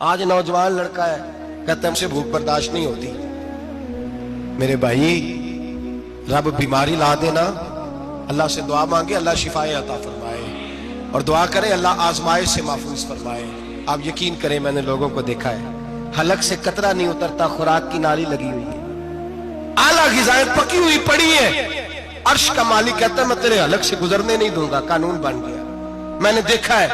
آج نوجوان لڑکا ہے کہتا ہے مجھے بھوک برداشت نہیں ہوتی. میرے بھائی رب بیماری لا دینا، اللہ سے دعا مانگے اللہ شفائیں عطا فرمائے، اور دعا کریں اللہ آزمائش سے محفوظ فرمائے. آپ یقین کریں میں نے لوگوں کو دیکھا ہے حلق سے قطرہ نہیں اترتا، خوراک کی نالی لگی ہوئی ہے، اعلیٰ غذائیں پکی ہوئی پڑی ہیں، عرش کا مالک کہتا ہے میں تیرے حلق سے گزرنے نہیں دوں گا. قانون بن گیا. میں نے دیکھا ہے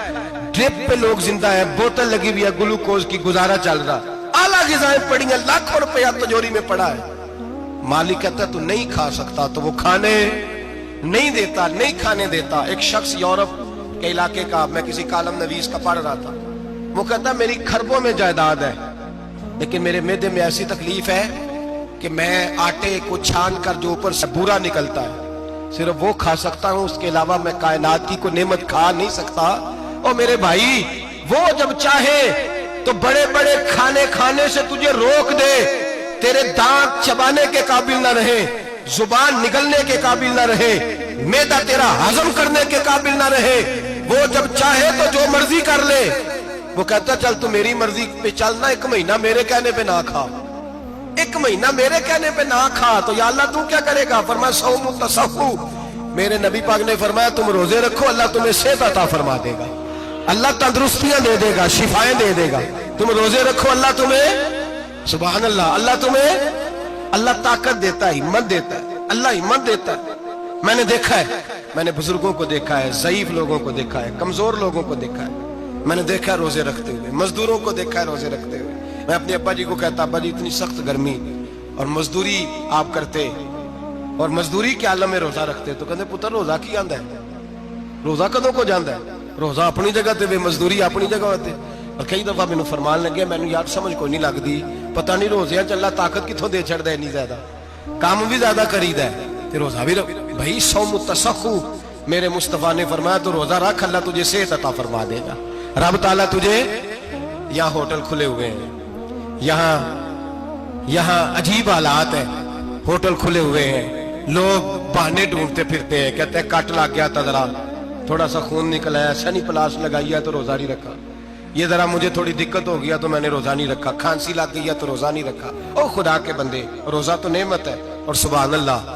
ڈرپ پہ لوگ زندہ ہے، بوتل لگی ہوئی ہے، گلوکوز کی، گزارا چل رہا، اعلیٰ غذائیں پڑی ہیں، لاکھوں روپیہ تجوری میں پڑا ہے. مالک کہتا ہے تو نہیں کھا سکتا، تو وہ کھانے نہیں دیتا، نہیں کھانے دیتا. ایک شخص یورپ کے علاقے کا، میں کسی کالم نویس کا پڑھ رہا تھا، وہ کہتا میری خربوں میں جائیداد ہے لیکن میرے معدے میں ایسی تکلیف ہے کہ میں آٹے کو چھان کر جو اوپر سے بورا نکلتا ہے صرف وہ کھا سکتا ہوں، اس کے علاوہ میں کائنات کی کوئی نعمت کھا نہیں سکتا. اور میرے بھائی وہ جب چاہے تو بڑے بڑے کھانے کھانے سے تجھے روک دے، تیرے دانت چبانے کے قابل نہ رہے، زبان نگلنے کے قابل نہ رہے، معدہ تیرا ہضم کرنے کے قابل نہ رہے. وہ جب چاہے تو جو مرضی کر لے. وہ کہتا چل تو میری مرضی پہ چلنا، ایک مہینہ میرے کہنے پہ نہ کھا، ایک مہینہ میرے کہنے پہ نہ کھا. تو یا اللہ تو کیا کرے گا؟ فرمایا صوم تصحو. میرے نبی پاک نے فرمایا تم روزے رکھو، اللہ تمہیں صحت عطا فرما دے گا، اللہ تندرستیاں دے دے گا، شفائیں دے دے گا. تم روزے رکھو، اللہ تمہیں، سبحان اللہ، اللہ تمہیں، اللہ طاقت دیتا ہے، ہمت دیتا ہے، اللہ ہمت دیتا ہے. میں نے دیکھا ہے، میں نے بزرگوں کو دیکھا ہے، ضعیف لوگوں کو دیکھا ہے، کمزور لوگوں کو دیکھا ہے، میں نے دیکھا ہے روزے رکھتے ہوئے، مزدوروں کو دیکھا ہے روزے رکھتے ہوئے. میں اپنے ابا جی کو کہتا ابا جی اتنی سخت گرمی اور مزدوری آپ کرتے اور مزدوری کے عالم میں روزہ رکھتے، تو کہتے پتر روزہ کی آندا ہے، روزہ کدوں کو جاندا ہے، روزہ اپنی جگہ تے مزدوری اپنی جگہ ہوتے. اور کئی دفعہ مینوں فرمان لگے، مینوں یار سمجھ کوئی نہیں لگدی، پتہ نہیں روزے چ اللہ طاقت کتھوں دے چھڑدا ہے، اتنی زیادہ کام بھی زیادہ کریدا ہے تے روزہ بھی بھائی صوم تصحو. میرے مصطفیٰ نے فرمایا تو روزہ رکھ، اللہ تجھے صحت عطا فرما دے گا. رب تعالیٰ تجھے، یہاں ہوٹل کھلے ہوئے ہیں، یہاں عجیب حالات ہیں، ہوٹل کھلے ہوئے ہیں، لوگ بہانے ڈھونڈتے پھرتے ہیں، کہتے ہیں کٹ لگ گیا تھا، ذرا تھوڑا سا خون نکل آیا، سنی پلاس لگائی ہے تو روزہ نہیں رکھا، یہ ذرا مجھے تھوڑی دقت ہو گیا تو میں نے روزہ نہیں رکھا، کھانسی لگ گئی ہے تو روزہ نہیں رکھا. او خدا کے بندے، روزہ تو نعمت ہے. اور سبحان اللہ،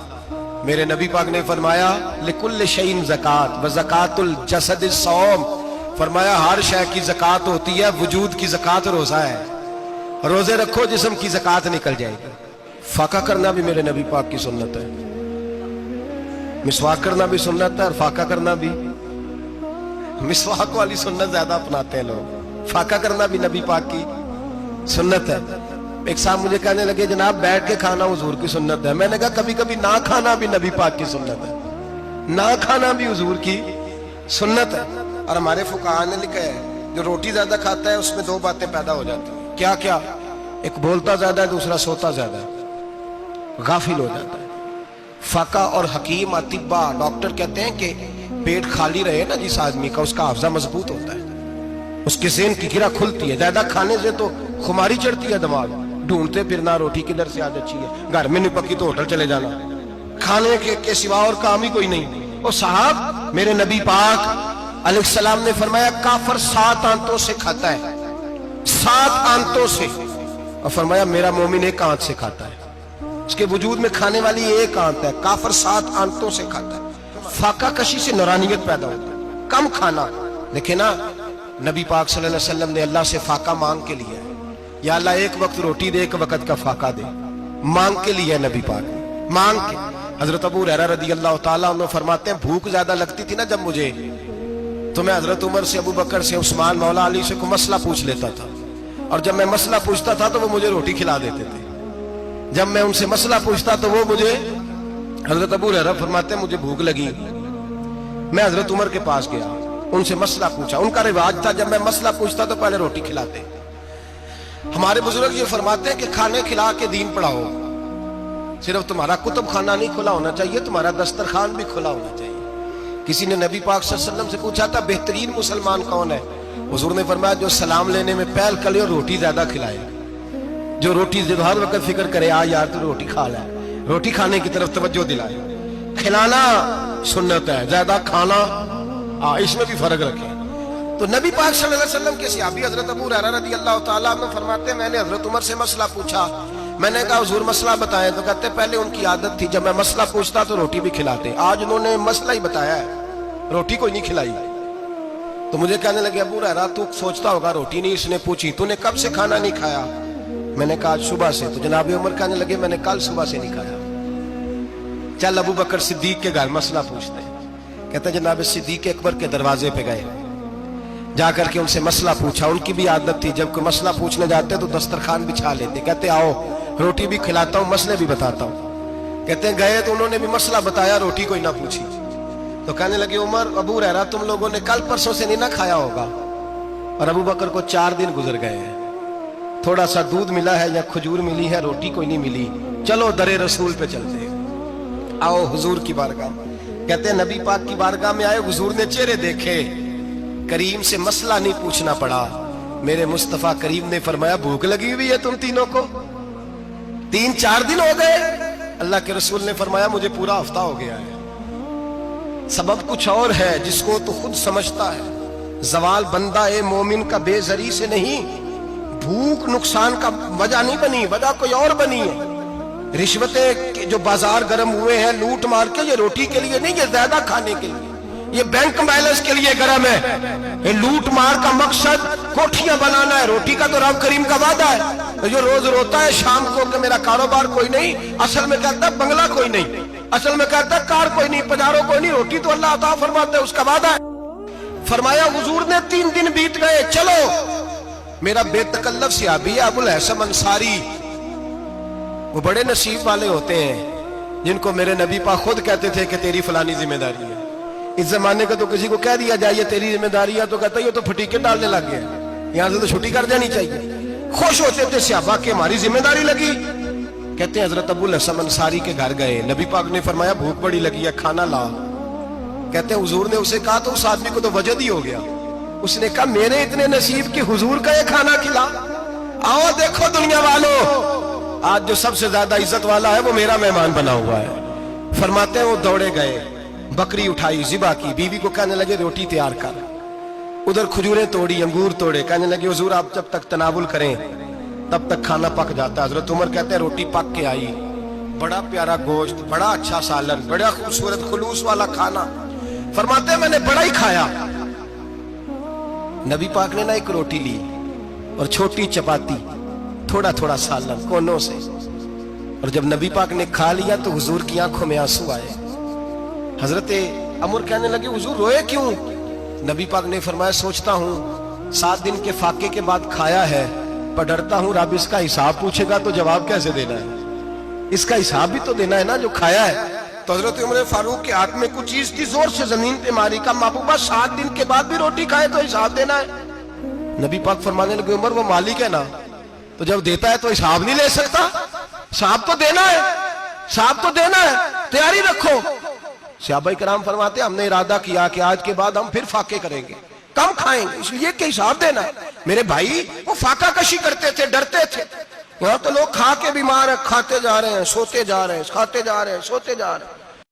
میرے نبی پاک نے فرمایا لکل شیء زکات وزکات الجسد الصوم. فرمایا ہر شے کی زکات ہوتی ہے، وجود کی زکات روزہ ہے. روزے رکھو جسم کی زکات نکل جائے گی. فاقہ کرنا بھی میرے نبی پاک کی سنت ہے، مسواک کرنا بھی سنت ہے، اور فاقہ کرنا بھی. مسواک والی سنت زیادہ اپناتے ہیں لوگ، فاقہ کرنا بھی نبی پاک کی سنت ہے. ایک صاحب مجھے کہنے لگے جناب بیٹھ کے کھانا حضور کی سنت ہے. میں نے کہا کبھی کبھی نہ کھانا بھی نبی پاک کی سنت ہے، نہ کھانا بھی حضور کی سنت ہے. اور ہمارے فقہاء نے لکھا ہے جو روٹی زیادہ کھاتا ہے اس میں دو باتیں پیدا ہو جاتی ہیں. کیا کیا؟ ایک بولتا زیادہ ہے، دوسرا سوتا زیادہ ہے، غافل ہو جاتا ہے. فقہ اور حکیم اطباء ڈاکٹر کہتے ہیں کہ پیٹ خالی رہے نا جس آدمی کا، اس کا حافظہ مضبوط ہوتا ہے، اس کے ذہن کی گرہ کھلتی ہے. زیادہ کھانے سے تو خماری چڑھتی ہے، دماغ ڈھونڈتے پھرنا روٹی کدھر سے آج اچھی ہے، گھر میں نہیں پکی تو ہوٹل چلے جانا، کھانے کے سوا اور کام ہی کوئی نہیں. اور صاحب میرے نبی پاک علیہ السلام نے فرمایا کافر 7 آنتوں سے کھاتا ہے، 7 آنتوں سے. اور فرمایا میرا مومن 1 آنت سے کھاتا ہے، اس کے وجود میں کھانے والی 1 آنت ہے. کافر 7 آنتوں سے کھاتا ہے. فاقہ کشی سے نورانیت پیدا ہوتا ہے، کم کھانا. دیکھیں نا نبی پاک صلی اللہ علیہ وسلم نے اللہ سے فاقہ مانگ کے لیا ہے، یا اللہ 1 وقت روٹی دے، 1 وقت کا فاقہ دے، مانگ کے لیا ہے نبی پاک، مانگ کے. حضرت ابو ہریرہ رضی اللہ تعالیٰ عنہ فرماتے ہیں بھوک زیادہ لگتی تھی نا جب مجھے، تو میں حضرت عمر سے، ابو بکر سے، عثمان، مولا علی سے کوئی مسئلہ پوچھ لیتا تھا، اور جب میں مسئلہ پوچھتا تھا تو وہ مجھے روٹی کھلا دیتے تھے. جب میں ان سے مسئلہ پوچھتا تو وہ مجھے، حضرت ابو ہریرہ فرماتے ہیں مجھے بھوک لگی، میں حضرت عمر کے پاس گیا، ان سے مسئلہ پوچھا. ان کا رواج تھا جب میں مسئلہ پوچھتا تو پہلے روٹی کھلاتے. ہمارے بزرگ یہ فرماتے ہیں کہ کھانے کھلا کے دین پڑھاؤ. صرف تمہارا کتب خانہ نہیں کھلا ہونا چاہیے، تمہارا دسترخوان بھی کھلا ہونا چاہیے. کسی نے نبی پاک صلی اللہ علیہ وسلم سے پوچھا تھا بہترین مسلمان کون ہے؟ حضور نے فرمایا جو سلام لینے میں پہل کرے اور روٹی زیادہ کھلائے، جو روٹی ہر وقت فکر کرے آ یار تو روٹی کھا لے، روٹی کھانے کی طرف توجہ دلائے. کھلانا سنت ہے، زیادہ کھانا اس میں بھی فرق رکھیں. تو تو نبی پاک صلی اللہ علیہ وسلم کے صحابی حضرت ابو ہریرہ رضی اللہ تعالیٰ عنہ فرماتے ہیں میں نے حضرت عمر سے مسئلہ پوچھا. میں نے کہا حضور مسئلہ بتائیں. تو کہتے پہلے ان کی عادت تھی جب میں مسئلہ پوچھتا تو روٹی بھی کھلاتے. آج انہوں نے مسئلہ ہی بتایا ہے, روٹی کوئی نہیں کھلائی. تو مجھے کہنے لگے ابو ہریرہ تو سوچتا ہوگا روٹی نہیں اس نے پوچھی, تو نے کب سے کھانا نہیں کھایا؟ میں نے کہا آج صبح سے. تو جناب عمر کہنے لگے میں نے کل صبح سے نہیں کھایا. چل ابو بکر صدیق کے گھر مسئلہ پوچھتے ہیں. کہتے ہیں جناب صدیق اکبر کے دروازے پہ گئے, جا کر کے ان سے مسئلہ پوچھا. ان کی بھی عادت تھی جب کوئی مسئلہ پوچھنے جاتے تو دسترخوان بچھا لیتے. کہتے آؤ روٹی بھی کھلاتا ہوں مسئلے بھی بتاتا ہوں. کہتے ہیں گئے تو انہوں نے بھی مسئلہ بتایا, روٹی کوئی نہ پوچھی. تو کہنے لگے عمر ابو ہریرہ تم لوگوں نے کل پرسوں سے نہیں نہ کھایا ہوگا. اور ابو بکر کو 4 دن گزر گئے ہیں, تھوڑا سا دودھ ملا ہے یا کھجور ملی ہے, روٹی کوئی نہیں ملی. چلو در رسول پہ چلتے, آؤ حضور کی بارگاہ. کہتے ہیں نبی پاک کی بارگاہ میں آئے, حضور نے چہرے دیکھے, کریم سے مسئلہ نہیں پوچھنا پڑا. میرے مصطفیٰ کریم نے فرمایا بھوک لگی ہوئی ہے تم تینوں کو, 3-4 دن ہو گئے. اللہ کے رسول نے فرمایا مجھے پورا ہفتہ ہو گیا ہے. سبب کچھ اور ہے جس کو تو خود سمجھتا ہے. زوال بندہ مومن کا بے زری سے نہیں, بھوک نقصان کا وجہ نہیں بنی, وجہ کوئی اور بنی ہے. رشوتیں جو بازار گرم ہوئے ہیں لوٹ مار کے, یہ روٹی کے لیے نہیں, یہ زیادہ کھانے کے لیے, یہ بینک بیلنس کے لیے گرم ہے. یہ لوٹ مار کا مقصد کوٹھیاں بنانا ہے, روٹی کا تو رب کریم کا وعدہ ہے. جو روز روتا ہے شام کو کہ میرا کاروبار کوئی نہیں, اصل میں کہتا ہے بنگلہ کوئی نہیں, اصل میں کہتا ہے کار کوئی نہیں, پجاروں کوئی نہیں, روٹی تو اللہ عطا فرماتا ہے, اس کا وعدہ ہے. فرمایا حضور نے 3 دن بیت گئے, چلو. میرا بے تکلف صحابی ابو الحسن انصاری, وہ بڑے نصیب والے ہوتے ہیں جن کو میرے نبی پاک خود کہتے تھے کہ تیری فلانی ذمہ داری ہے. اس زمانے کا تو کسی کو کہہ دیا جائے یہ تیری ذمہ داری ہے تو کہتا ہے یہ تو پھٹیکے ڈالنے لگ گئے, یہاں سے تو چھٹی کر جانی چاہیے. خوش ہوتے تھے صحابہ کہ ہماری ذمہ داری لگی. کہتے ہیں حضرت ابو الحسن انصاری کے گھر گئے, نبی پاک نے فرمایا بھوک بڑی لگی ہے کھانا لا. کہتے ہیں حضور نے اسے کہا تو اس آدمی کو تو وجد ہی ہو گیا. اس نے کہا میرے اتنے نصیب کہ حضور کا یہ کھانا کھلا. آؤ دیکھو دنیا والوں, آج جو سب سے زیادہ عزت والا ہے وہ میرا مہمان بنا ہوا ہے. فرماتے ہیں وہ دوڑے گئے, بکری اٹھائی, ذبح کی, بیوی کو کہنے لگے روٹی تیار کر. ادھر کھجوریں توڑی, انگور توڑے, کہنے لگے حضور آپ جب تک تناول کریں تب تک کھانا پک جاتا ہے. حضرت عمر کہتے ہیں روٹی پک کے آئی, بڑا پیارا گوشت, بڑا اچھا سالن, بڑا خوبصورت خلوص والا کھانا. فرماتے ہیں میں نے بڑا ہی کھایا. نبی پاک نے نہ ایک روٹی لی اور چھوٹی چپاتی, تھوڑا تھوڑا سالن کونوں سے, اور جب نبی پاک نے کھا لیا تو حضور کی آنکھوں میں آنسو آئے. حضرت عمر کہنے لگے حضور روئے کیوں؟ نبی پاک نے فرمایا سوچتا ہوں 7 دن کے فاقے کے بعد کھایا ہے, پر ڈرتا ہوں رب اس کا حساب پوچھے گا تو جواب کیسے دینا ہے, اس کا حساب بھی تو دینا ہے نا جو کھایا ہے. تو حضرت عمر فاروق کے ہاتھ میں کچھ چیز تھی, زور سے زمین پہ ماری, کا محبوبہ 7 دن کے بعد بھی روٹی کھائے تو حساب دینا ہے. نبی پاک فرمانے لگے عمر وہ مالک ہے نا, تو جب دیتا ہے تو حساب نہیں لے سکتا, حساب تو دینا ہے, حساب تو دینا ہے, تیاری رکھو. صحابہ کرام فرماتے ہم نے ارادہ کیا کہ آج کے بعد ہم پھر فاقے کریں گے, کم کھائیں گے, اس لیے کہ حساب دینا ہے. میرے بھائی وہ فاقہ کشی کرتے تھے, ڈرتے تھے. یہاں تو لوگ کھا کے بیمار ہیں, کھاتے جا رہے ہیں, سوتے جا رہے ہیں, کھاتے جا رہے ہیں, سوتے جا رہے ہیں.